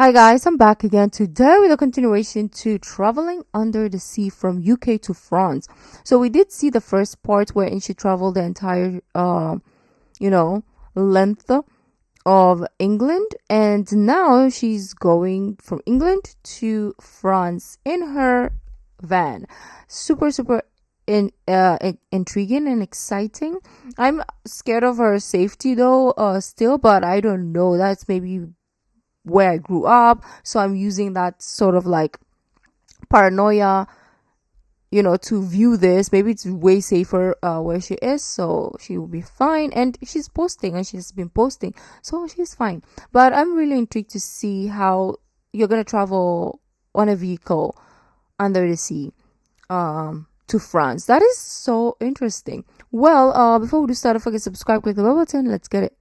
Hi guys, I'm back again today with a continuation to traveling under the sea from UK to France. So we did see the first part wherein she traveled the entire you know length of England, and now she's going from England to France in her van. Super intriguing and exciting. I'm scared of her safety though, still, but I don't know. That's maybe where I grew up. So I'm using that sort of like paranoia, to view this. Maybe it's way safer where she is, so she will be fine. And she's posting, and she's been posting, so she's fine. But I'm really intrigued to see how you're gonna travel on a vehicle under the sea to France. That is so interesting. Well, before we do start, don't forget to subscribe, click the bell button. Let's get it.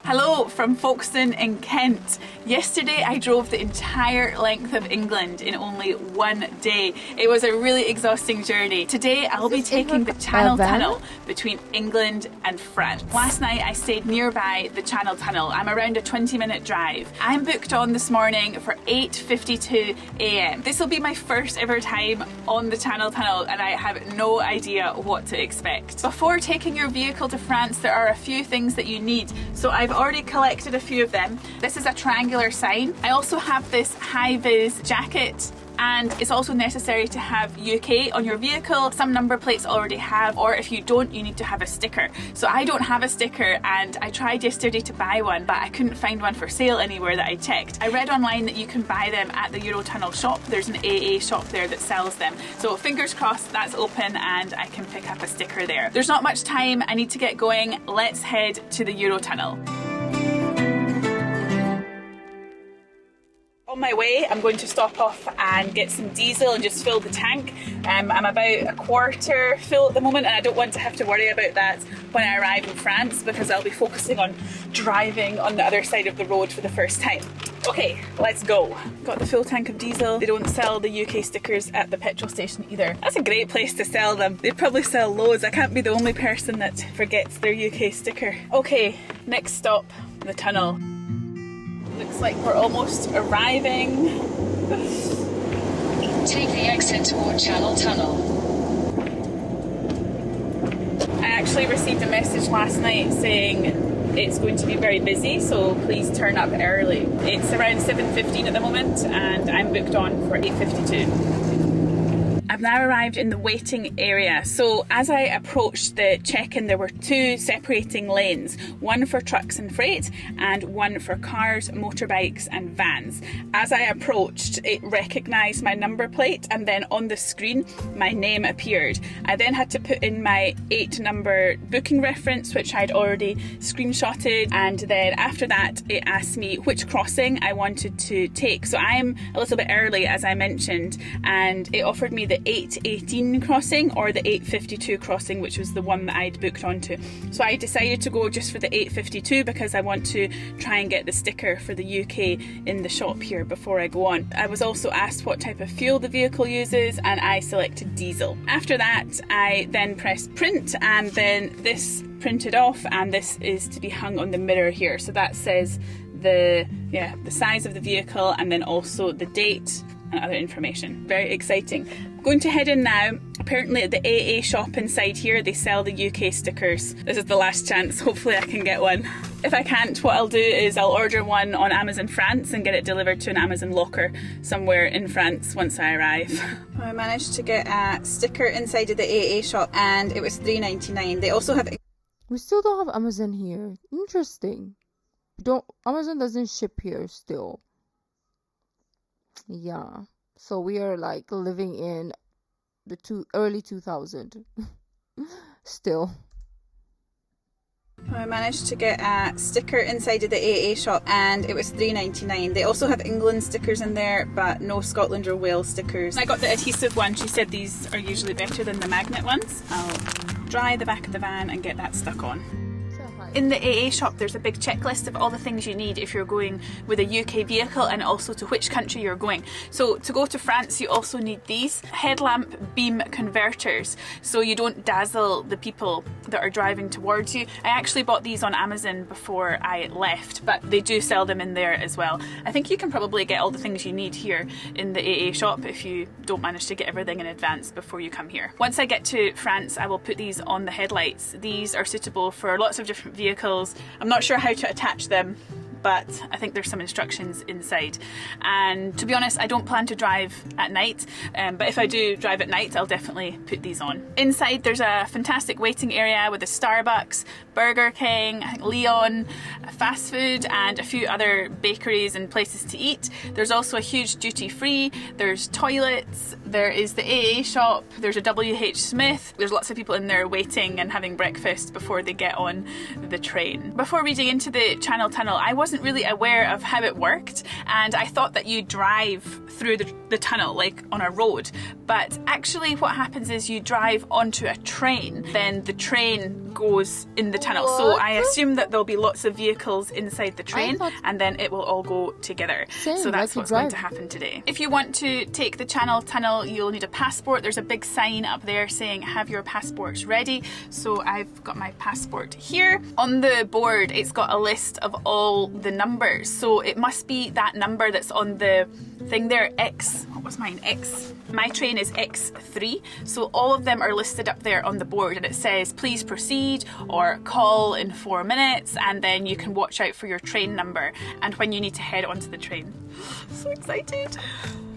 Hello from Folkestone in Kent. Yesterday I drove the entire length of England in only one day. It was a really exhausting journey. Today I'll be taking the Channel Tunnel between England and France. Last night I stayed nearby the Channel Tunnel. I'm around a 20-minute drive. I'm booked on this morning for 8:52 a.m. This will be my first ever time on the Channel Tunnel and I have no idea what to expect. Before taking your vehicle to France, there are a few things that you need. So I've already collected a few of them. This is a triangular sign. I also have this high-vis jacket, and it's also necessary to have UK on your vehicle. Some number plates already have, or if you don't, you need to have a sticker. So I don't have a sticker, and I tried yesterday to buy one, but I couldn't find one for sale anywhere that I checked. I read online that you can buy them at the Eurotunnel shop. There's an AA shop there that sells them. So fingers crossed that's open and I can pick up a sticker there. There's not much time. I need to get going. Let's head to the Eurotunnel. On my way, I'm going to stop off and get some diesel and just fill the tank. I'm about a quarter full at the moment, and I don't want to have to worry about that when I arrive in France because I'll be focusing on driving on the other side of the road for the first time. Okay, let's go. Got the full tank of diesel. They don't sell the UK stickers at the petrol station either. That's a great place to sell them. They probably sell loads. I can't be the only person that forgets their UK sticker. Okay, next stop, the tunnel. Looks like we're almost arriving. Take the exit toward Channel Tunnel. I actually received a message last night saying it's going to be very busy, so please turn up early. It's around 7:15 at the moment and I'm booked on for 8:52. I've now arrived in the waiting area. So as I approached the check-in, there were two separating lanes, one for trucks and freight and one for cars, motorbikes and vans. As I approached, it recognised my number plate, and then on the screen my name appeared. I then had to put in my 8-number booking reference, which I'd already screenshotted, and then after that it asked me which crossing I wanted to take. So I'm a little bit early, as I mentioned, and it offered me the 8:18 crossing or the 8:52 crossing, which was the one that I'd booked onto. So I decided to go just for the 8:52 because I want to try and get the sticker for the UK in the shop here before I go on. I was also asked what type of fuel the vehicle uses, and I selected diesel. After that I then pressed print, and then this printed off, and this is to be hung on the mirror here. So that says the size of the vehicle and then also the date and other information. Very exciting. I'm going to head in now. Apparently at the AA shop inside here they sell the UK stickers. This is the last chance. Hopefully I can get one. If I can't, what I'll do is I'll order one on Amazon France and get it delivered to an Amazon locker somewhere in France once I arrive. I managed to get a sticker inside of the AA shop and it was $3.99. They also have... We still don't have Amazon here. Interesting. Amazon doesn't ship here still. Yeah, so we are like living in the early 2000 still. I managed to get a sticker inside of the AA shop and it was $3.99. They also have England stickers in there, but no Scotland or Wales stickers. I got the adhesive one. She said these are usually better than the magnet ones. I'll dry the back of the van and get that stuck on. So hi. In the AA shop there's a big checklist of all the things you need if you're going with a UK vehicle and also to which country you're going. So to go to France you also need these headlamp beam converters so you don't dazzle the people that are driving towards you. I actually bought these on Amazon before I left, but they do sell them in there as well. I think you can probably get all the things you need here in the AA shop if you don't manage to get everything in advance before you come here. Once I get to France I will put these on the headlights. These are suitable for lots of different vehicles. I'm not sure how to attach them, but I think there's some instructions inside. And to be honest, I don't plan to drive at night, but if I do drive at night, I'll definitely put these on. Inside there's a fantastic waiting area with a Starbucks, Burger King, I think Leon, fast food, and a few other bakeries and places to eat. There's also a huge duty free, there's toilets, there is the AA shop, there's a WH Smith, there's lots of people in there waiting and having breakfast before they get on the train. Before reading into the Channel Tunnel, I wasn't really aware of how it worked, and I thought that you drive through the tunnel like on a road, but actually what happens is you drive onto a train, then the train goes in the tunnel. What? So I assume that there'll be lots of vehicles inside the train and then it will all go together. So that's what's going to happen today. If you want to take the Channel Tunnel you'll need a passport. There's a big sign up there saying have your passports ready. So I've got my passport here. On the board it's got a list of all the numbers, so it must be that number that's on the thing there. X, what was mine? X. My train is X3, so all of them are listed up there on the board, and it says please proceed or call in 4 minutes, and then you can watch out for your train number and when you need to head onto the train. So excited.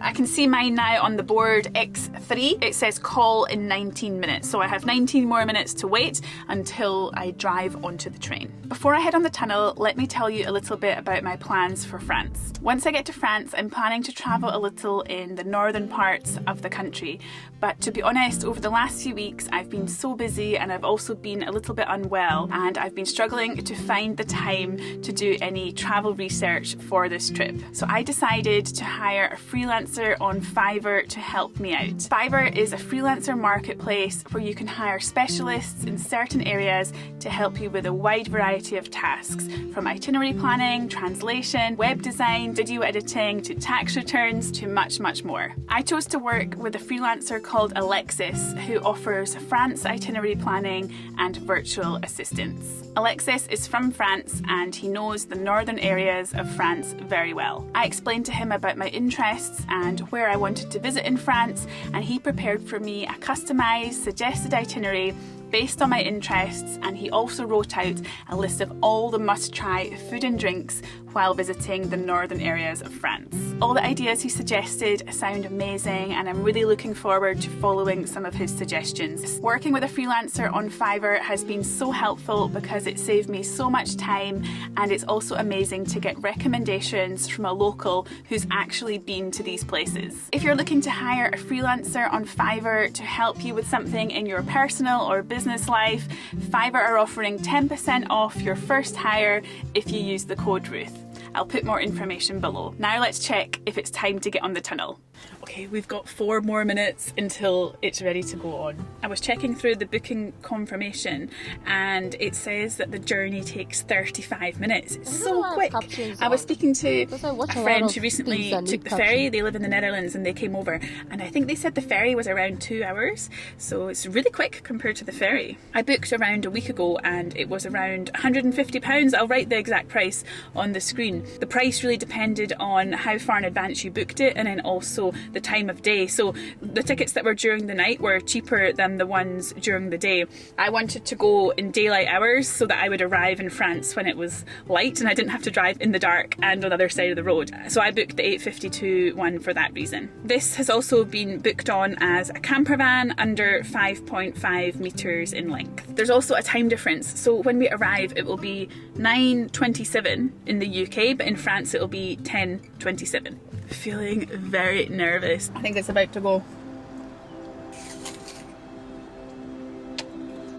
I can see mine now on the board, X3. It says call in 19 minutes. So I have 19 more minutes to wait until I drive onto the train. Before I head on the tunnel, let me tell you a little bit about my plans for France. Once I get to France, I'm planning to travel a little in the northern parts of the country. But to be honest, over the last few weeks, I've been so busy and I've also been a little bit unwell, and I've been struggling to find the time to do any travel research for this trip. So I decided to hire a freelancer on Fiverr to help me out. Fiverr is a freelancer marketplace where you can hire specialists in certain areas to help you with a wide variety of tasks, from itinerary planning, translation, web design, video editing, to tax returns, to much, much more. I chose to work with a freelancer called Alexis, who offers France itinerary planning and virtual assistance. Alexis is from France and he knows the northern areas of France very well. I explained to him about my interests and where I wanted to visit in France, and he prepared for me a customised, suggested itinerary based on my interests, and he also wrote out a list of all the must-try food and drinks while visiting the northern areas of France. All the ideas he suggested sound amazing, and I'm really looking forward to following some of his suggestions. Working with a freelancer on Fiverr has been so helpful because it saved me so much time, and it's also amazing to get recommendations from a local who's actually been to these places. If you're looking to hire a freelancer on Fiverr to help you with something in your personal or business life, Fiverr are offering 10% off your first hire if you use the code Ruth. I'll put more information below. Now let's check if it's time to get on the tunnel. Okay, we've got 4 more minutes until it's ready to go on. I was checking through the booking confirmation and it says that the journey takes 35 minutes. It's so quick. I was speaking to a friend who recently took the ferry. They live in the Netherlands and they came over, and I think they said the ferry was around 2 hours, so it's really quick compared to the ferry. I booked around a week ago and it was around £150. I'll write the exact price on the screen. The price really depended on how far in advance you booked it and then also the time of day. So the tickets that were during the night were cheaper than the ones during the day. I wanted to go in daylight hours so that I would arrive in France when it was light and I didn't have to drive in the dark and on the other side of the road. So I booked the 8:52 one for that reason. This has also been booked on as a campervan under 5.5 metres in length. There's also a time difference, so when we arrive it will be 9:27 in the UK, but in France it will be 10:27. Feeling very nervous. I think it's about to go.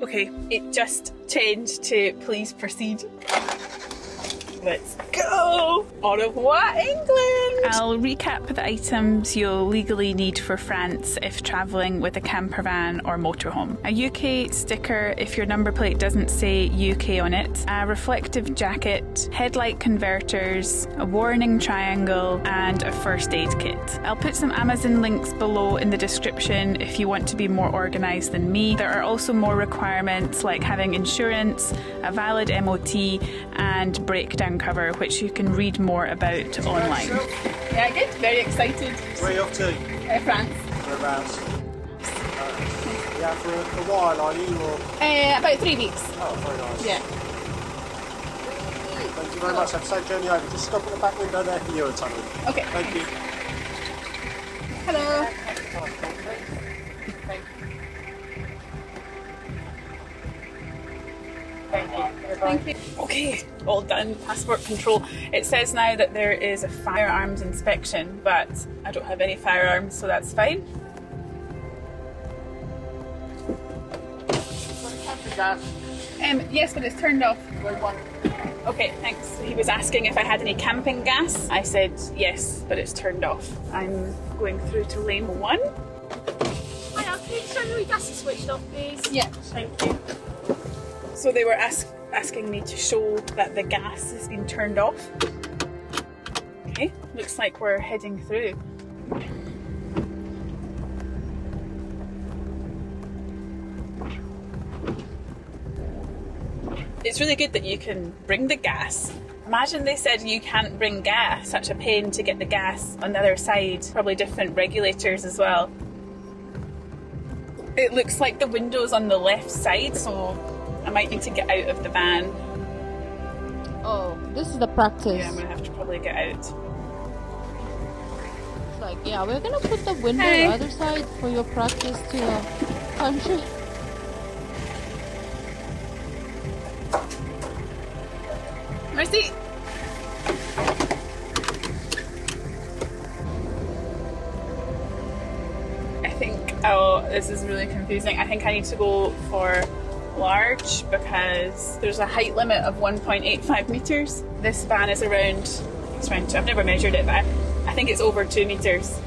Okay, it just changed to please proceed. Let's go! Au revoir, England! I'll recap the items you'll legally need for France if travelling with a campervan or motorhome. A UK sticker if your number plate doesn't say UK on it, a reflective jacket, headlight converters, a warning triangle, and a first aid kit. I'll put some Amazon links below in the description if you want to be more organised than me. There are also more requirements like having insurance, a valid MOT, and breakdown cover, which you can read more about online. Yeah, good. Very excited. Where are you off to? France. Whereabouts? Yeah, for a while, are you? Or? About 3 weeks. Oh, very nice. Yeah. Thank you very much. Have a safe journey over. Just stop at the back window there for the Eurotunnel. Okay. Thank you. Hello. Thank you. Okay, all done. Passport control. It says now that there is a firearms inspection, but I don't have any firearms, so that's fine. Yes, but it's turned off. Okay, thanks. He was asking if I had any camping gas. I said yes, but it's turned off. I'm going through to lane 1. Hiya, can you just show me your gas is switched off, please? Yeah, thank you. So they were asking me to show that the gas has been turned off. Okay, looks like we're heading through. It's really good that you can bring the gas. Imagine they said you can't bring gas, such a pain to get the gas on the other side. Probably different regulators as well. It looks like the window's on the left side, so I might need to get out of the van. Oh, this is the practice. Yeah, I'm gonna have to probably get out. It's like, yeah, we're gonna put the window Hey. on the other side for your practice to country. Mercy! I think, oh, this is really confusing. I think I need to go for large because there's a height limit of 1.85 metres. This van is around, it's around, I've never measured it, but I think it's over 2 metres.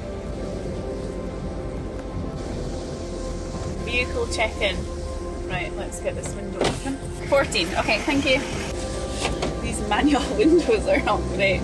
Vehicle check-in. Right, let's get this window open. 14, okay, thank you. These manual windows are not great.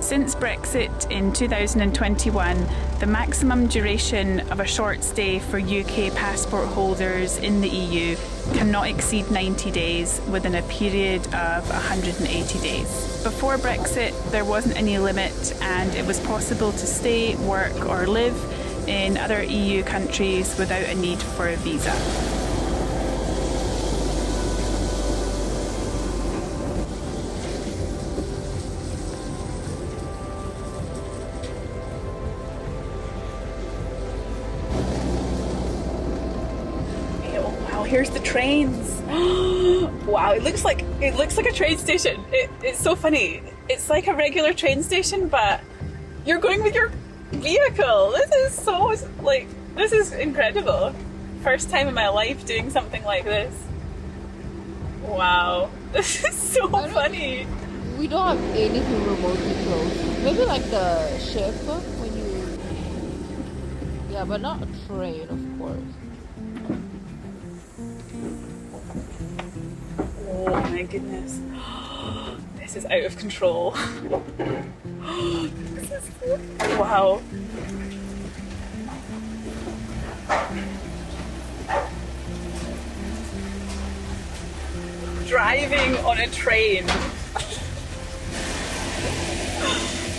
Since Brexit in 2021, the maximum duration of a short stay for UK passport holders in the EU cannot exceed 90 days within a period of 180 days. Before Brexit, there wasn't any limit and it was possible to stay, work or live in other EU countries without a need for a visa. Here's the trains. Wow, it looks like a train station. It's so funny. It's like a regular train station, but you're going with your vehicle. This is incredible. First time in my life doing something like this. Wow, this is so funny. We don't have anything remotely close. Maybe like the ship when you... Yeah, but not a train, of course. Oh my goodness. This is out of control. This is so... Wow. Driving on a train.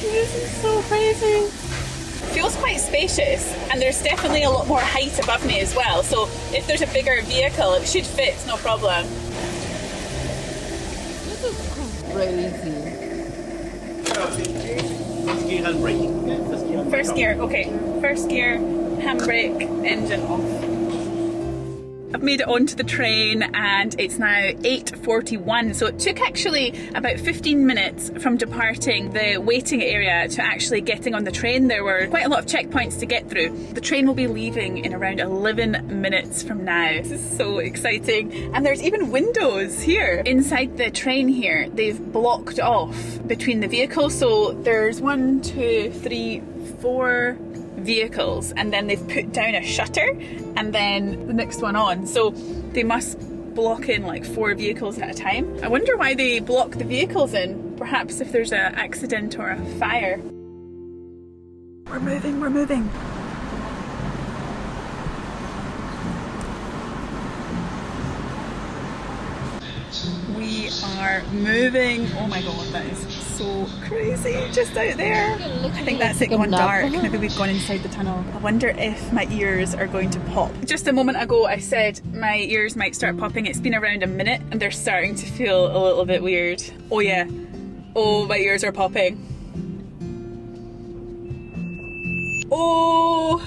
This is so crazy. Feels quite spacious, and there's definitely a lot more height above me as well, so if there's a bigger vehicle it should fit, no problem. This is crazy. First gear, okay. First gear, handbrake, engine off. I've made it onto the train and it's now 8:41, so it took actually about 15 minutes from departing the waiting area to actually getting on the train. There were quite a lot of checkpoints to get through. The train will be leaving in around 11 minutes from now. This is so exciting. And there's even windows here. Inside the train here, they've blocked off between the vehicles, so there's 1, 2, 3, 4 vehicles, and then they've put down a shutter and then the next one on, so they must block in like 4 vehicles at a time. I wonder why they block the vehicles in. Perhaps if there's an accident or a fire. We're moving, we're moving. We are moving. Oh my god, that is so crazy just out there. I think that's it gone dark. Maybe we've gone inside the tunnel. I wonder if my ears are going to pop. Just a moment ago I said my ears might start popping. It's been around a minute and they're starting to feel a little bit weird. Oh yeah. Oh, my ears are popping. Oh!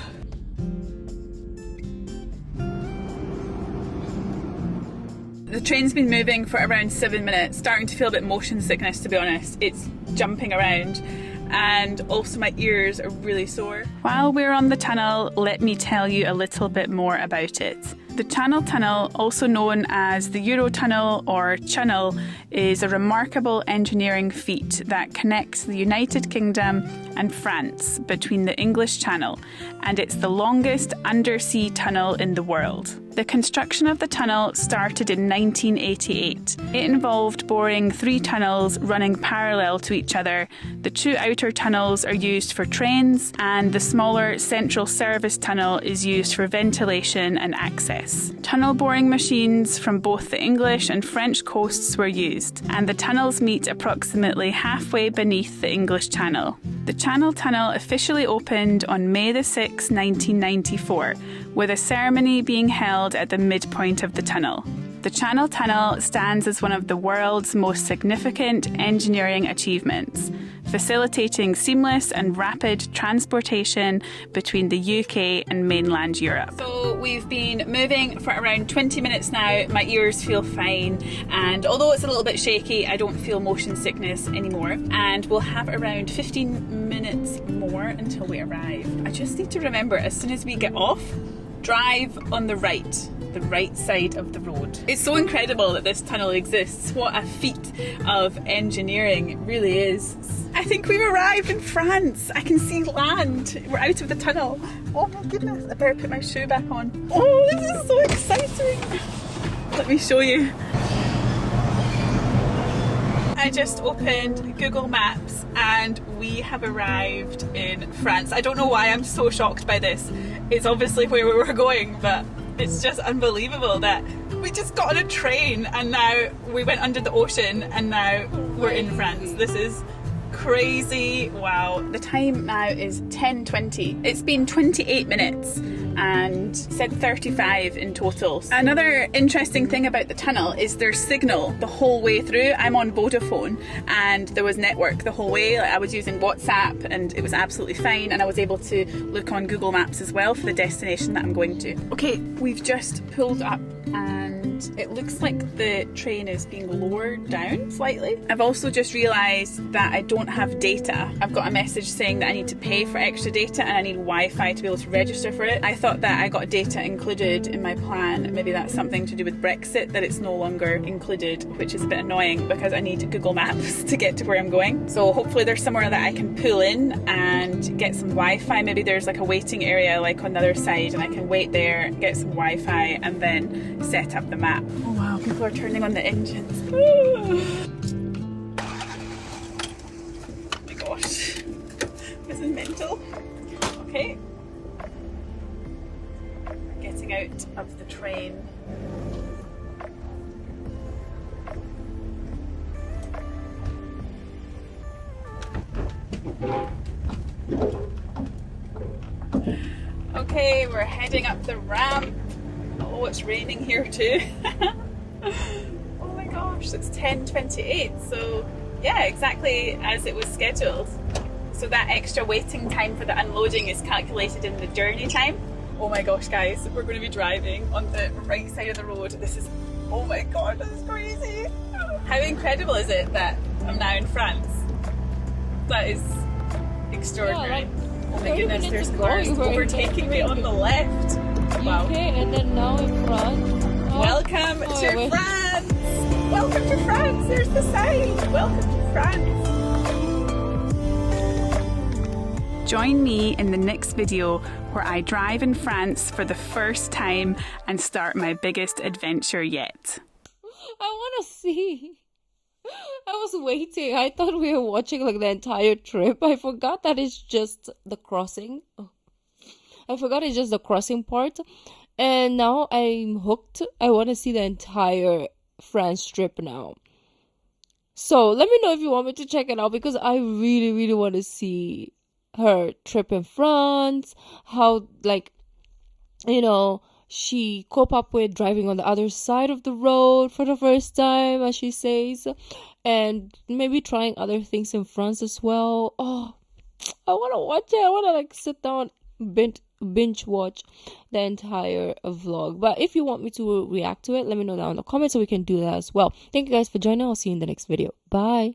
The train's been moving for around 7 minutes, starting to feel a bit motion sickness, to be honest. It's jumping around and also my ears are really sore. While we're on the tunnel, let me tell you a little bit more about it. The Channel Tunnel, also known as the Eurotunnel or chunnel, is a remarkable engineering feat that connects the United Kingdom and France between the English Channel, and it's the longest undersea tunnel in the world. The construction of the tunnel started in 1988. It involved boring 3 tunnels running parallel to each other. The 2 outer tunnels are used for trains, and the smaller central service tunnel is used for ventilation and access. Tunnel boring machines from both the English and French coasts were used, and the tunnels meet approximately halfway beneath the English Channel. The Channel Tunnel officially opened on May the 6th, 1994, with a ceremony being held at the midpoint of the tunnel. The Channel Tunnel stands as one of the world's most significant engineering achievements, facilitating seamless and rapid transportation between the UK and mainland Europe. So we've been moving for around 20 minutes now. My ears feel fine, and although it's a little bit shaky, I don't feel motion sickness anymore. And we'll have around 15 minutes more until we arrive. I just need to remember, as soon as we get off, drive on the right side of the road. It's so incredible that this tunnel exists. What a feat of engineering it really is. I think we've arrived in France. I can see land. We're out of the tunnel. Oh my goodness, I better put my shoe back on. Oh, this is so exciting. Let me show you. I just opened Google Maps and we have arrived in France. I don't know why I'm so shocked by this. It's obviously where we were going, but it's just unbelievable that we just got on a train and now we went under the ocean and now we're in France. This is crazy. Wow. The time now is 10:20. It's been 28 minutes and said 35 in total. Another interesting thing about the tunnel is there's signal the whole way through. I'm on Vodafone and there was network the whole way. Like, I was using WhatsApp and it was absolutely fine, and I was able to look on Google Maps as well for the destination that I'm going to. Okay, we've just pulled up and it looks like the train is being lowered down slightly. I've also just realised that I don't have data. I've got a message saying that I need to pay for extra data and I need Wi-Fi to be able to register for it. I thought that I got data included in my plan. Maybe that's something to do with Brexit, that it's no longer included, which is a bit annoying because I need Google Maps to get to where I'm going. So hopefully there's somewhere that I can pull in and get some Wi-Fi. Maybe there's like a waiting area like on the other side and I can wait there, get some Wi-Fi and then set up the map. Oh wow, people are turning on the engines. Oh my gosh, this is mental. Okay, getting out of the train. Okay, we're heading up the ramp. Oh, it's raining here too. Oh my gosh, it's 10:28, so yeah, exactly as it was scheduled. So that extra waiting time for the unloading is calculated in the journey time. Oh my gosh, guys, we're going to be driving on the right side of the road. This is, oh my god, this is crazy. How incredible is it that I'm now in France? That is extraordinary. Oh my goodness, there's cars overtaking me on the left. Wow. UK and then now in France. Welcome to France! Welcome to France! There's the sign! Welcome to France! Join me in the next video where I drive in France for the first time and start my biggest adventure yet. I want to see. I was waiting. I thought we were watching like the entire trip. I forgot that it's just the crossing. Oh. I forgot it's just the crossing part. And now I'm hooked. I want to see the entire France trip now. So let me know if you want me to check it out, because I really, really want to see her trip in France. How, like, you know, she cope up with driving on the other side of the road for the first time, as she says. And maybe trying other things in France as well. Oh, I want to watch it. I want to like sit down, binge watch the entire vlog. But if you want me to react to it, let me know down in the comments so we can do that as well. Thank you guys for joining. I'll see you in the next video. Bye.